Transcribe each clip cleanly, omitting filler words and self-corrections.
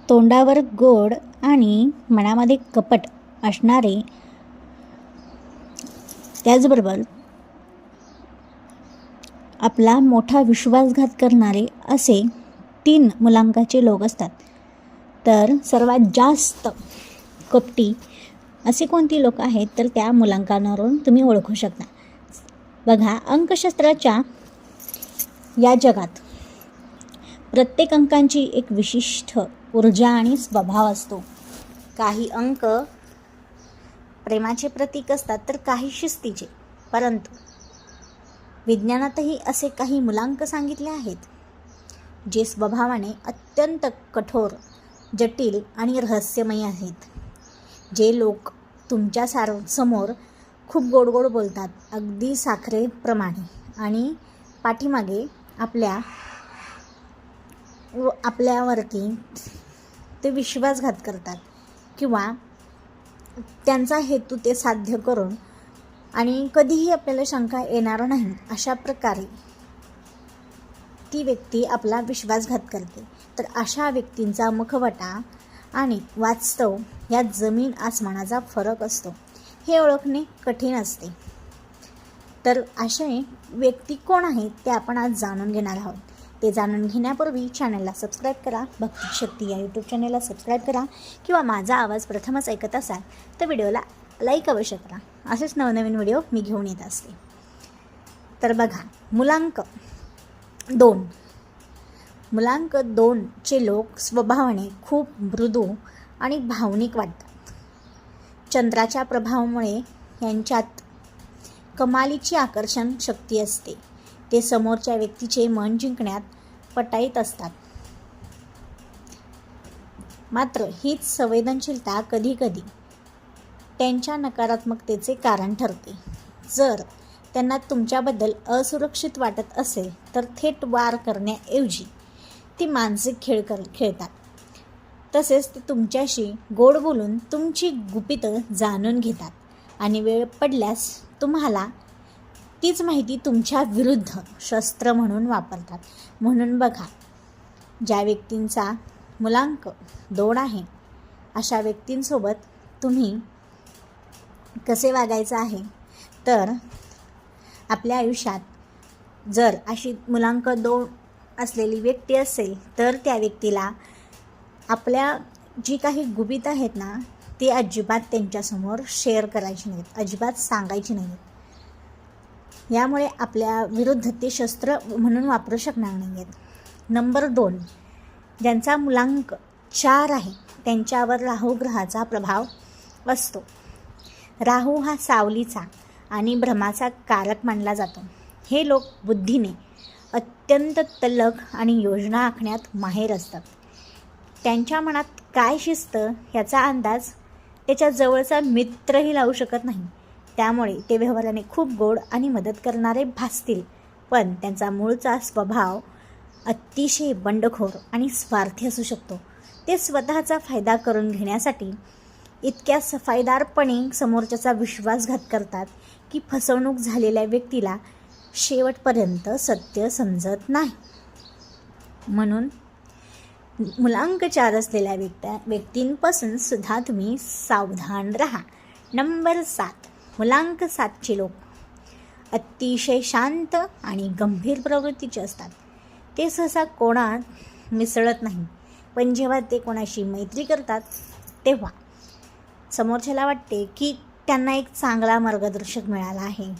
तोंडावर गोड आणि मनामध्ये कपट असणारे, त्याचबरोबर आपला मोठा विश्वासघात करणारे असे 3 मुलांकाचे लोक असतात. तर सर्वात जास्त कपटी असे कोणती लोक आहेत, तर त्या मुलांकांवरून तुम्ही ओळखू शकता. बघा, अंकशास्त्राच्या या जगात प्रत्येक अंकांची एक विशिष्ट ऊर्जा आणि स्वभाव असतो. काही अंक प्रेमाचे प्रतीक असतात तर काही शिस्तीचे. परंतु विज्ञानातही असे काही मुलांक सांगितले आहेत जे स्वभावाने अत्यंत कठोर, जटिल आणि रहस्यमयी आहेत. जे लोक तुमच्या समोर खूप गोड गोड बोलतात, अगदी साखरेप्रमाणे, आणि पाठीमागे आपल्यावरती ते विश्वासघात करतात किंवा त्यांचा हेतू ते साध्य करून आणि कधीही आपल्याला शंका येणार नाही अशा प्रकारे ती व्यक्ती आपला विश्वासघात करते. तर अशा व्यक्तींचा मुखवटा आणि वास्तव यात जमीन आसमानाचा फरक असतो. हे ओळखणे कठीण असते. तर असे व्यक्ती कोण आहेत ते आपण आज जाणून घेणार आहोत. ते जाणून घेण्यापूर्वी चॅनलला सबस्क्राईब करा. भक्ती शक्ती या यूट्यूब चॅनलला सबस्क्राईब करा, किंवा माझा आवाज प्रथमच ऐकत असाल तर व्हिडिओला लाईक अवश्य करा. असेच नवनवीन व्हिडिओ मी घेऊन येत असते. तर बघा, मुलांक 2चे लोक स्वभावाने खूप मृदू आणि भावनिक वाटतात. चंद्राच्या प्रभावामुळे यांच्यात कमालीची आकर्षण शक्ती असते. ते समोरच्या व्यक्तीचे मन जिंकण्यात पटाईत असतात. मात्र हीच संवेदनशीलता कधीकधी त्यांच्या नकारात्मकतेचे कारण ठरते. जर त्यांना तुमच्याबद्दल असुरक्षित वाटत असेल तर थेट वार करण्याऐवजी ती मानसिक खेळ खेळतात. तसेच ते तुमच्याशी गोड बोलून तुमची गुपितं जाणून घेतात आणि वेळ पडल्यास तुम्हाला तीच माहिती तुमच्या विरुद्ध शस्त्र म्हणून वापरतात. म्हणून बघा, ज्या व्यक्तींचा मुलांक 2 आहे अशा व्यक्तींसोबत तुम्ही कसे वागायचं आहे, तर आपल्या आयुष्यात जर अशी मुलांक 2 असलेली व्यक्ती असेल तर त्या व्यक्तीला आपल्या जी काही गुपितं आहेत ना, ती अजिबात त्यांच्यासमोर शेअर करायची नाहीत, अजिबात सांगायची नाहीत. यामुळे आपल्या विरुद्ध ते शस्त्र म्हणून वापरू शकणार नाही आहेत. नंबर 2, ज्यांचा मुलांक 4 आहे त्यांच्यावर राहू ग्रहाचा प्रभाव असतो. राहू हा सावलीचा आणि भ्रमाचा कारक मानला जातो. हे लोक बुद्धीने अत्यंत तल्लख आणि योजना आखण्यात माहेर असतात. त्यांच्या मनात काय शिस्त याचा अंदाज त्याच्या जवळचा मित्रही लावू शकत नाही. त्यामुळे ते व्यवहाराने खूप गोड आणि मदत करणारे भासतील, पण त्यांचा मूळचा स्वभाव अतिशय बंडखोर आणि स्वार्थी असू शकतो. ते स्वतःचा फायदा करून घेण्यासाठी इतक्या सफाईदारपणे समोरच्याचा विश्वासघात करतात की फसवणूक झालेल्या व्यक्तीला शेवटपर्यंत सत्य समजत नाही. म्हणून मुलांक 4 असलेल्या व्यक्तींपासून सुद्धा तुम्ही सावधान राहा. नंबर 7, मुलांक 7चे लोक अतिशय शांत आणि गंभीर प्रवृत्तीचे असतात. ते सहसा कोणात मिसळत नाही, पण जेव्हा ते कोणाशी मैत्री करतात तेव्हा समोरच्याला वाटते की त्यांना एक चांगला मार्गदर्शक मिळाला आहे.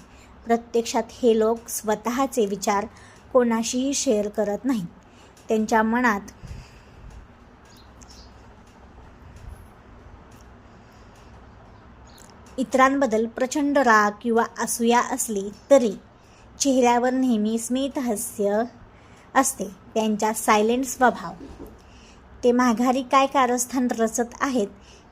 प्रत्यक्षात हे लोक स्वतःचे विचार कोणाशीही शेअर करत नाहीत. त्यांच्या मनात इतरांबद्दल प्रचंड राग किंवा असूया असली तरी चेहऱ्यावर नेहमी स्मित हास्य असते. त्यांचा सायलेंट स्वभाव, ते माघारी काय कारस्थान रचत आहेत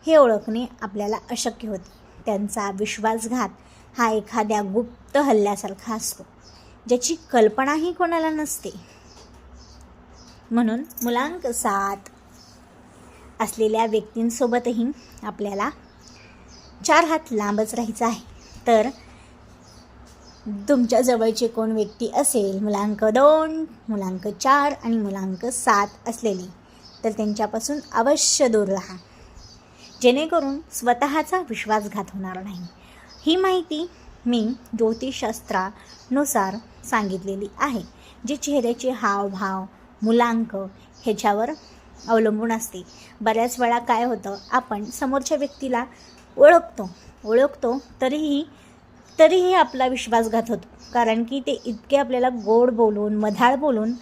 हे ओळखणे आपल्याला अशक्य होते. त्यांचा विश्वासघात हा एखाद्या गुप्त हल्ल्यासारखा असतो, ज्याची कल्पनाही कोणाला नसते. म्हणून मुलांक 7 असलेल्या व्यक्तींसोबतही आपल्याला 4 हात लांबच राहायचं आहे. तर तुमच्या जवळचे कोण व्यक्ती असेल मुलांक 2, मुलांक 4 आणि मुलांक 7 असलेली, तर त्यांच्यापासून अवश्य दूर राहा, जेणेकरून स्वतःचा विश्वासघात होणार नाही. ही माहिती मी ज्योतिषशास्त्रानुसार सांगितलेली आहे, जे चेहऱ्याचे हावभाव, मुलांक ह्याच्यावर अवलंबून असते. बऱ्याच वेळा काय होतं, आपण समोरच्या व्यक्तीला ओळखतो तरीही आपला विश्वासघात होतो, कारण की ते इतके आपल्याला गोड बोलून, मधाळ बोलून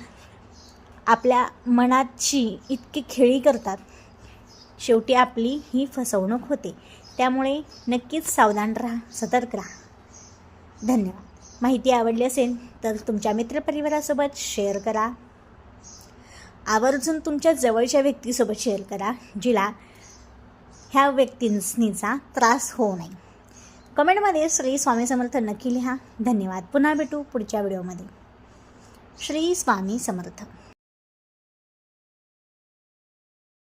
आपल्या मनाची इतकी खेळी करतात, शेवटी आपली ही फसवणूक होते. त्यामुळे नक्कीच सावधान राहा, सतर्क राहा. धन्यवाद. माहिती आवडली असेल तर तुमच्या मित्रपरिवारासोबत शेअर करा. आवर्जून तुमच्या जवळच्या व्यक्तीसोबत शेअर करा, जिला ह्या व्यक्तींचा त्रास होऊ नये. कमेंटमध्ये श्री स्वामी समर्थ नक्की लिहा. धन्यवाद. पुन्हा भेटू पुढच्या व्हिडिओमध्ये. श्री स्वामी समर्थ.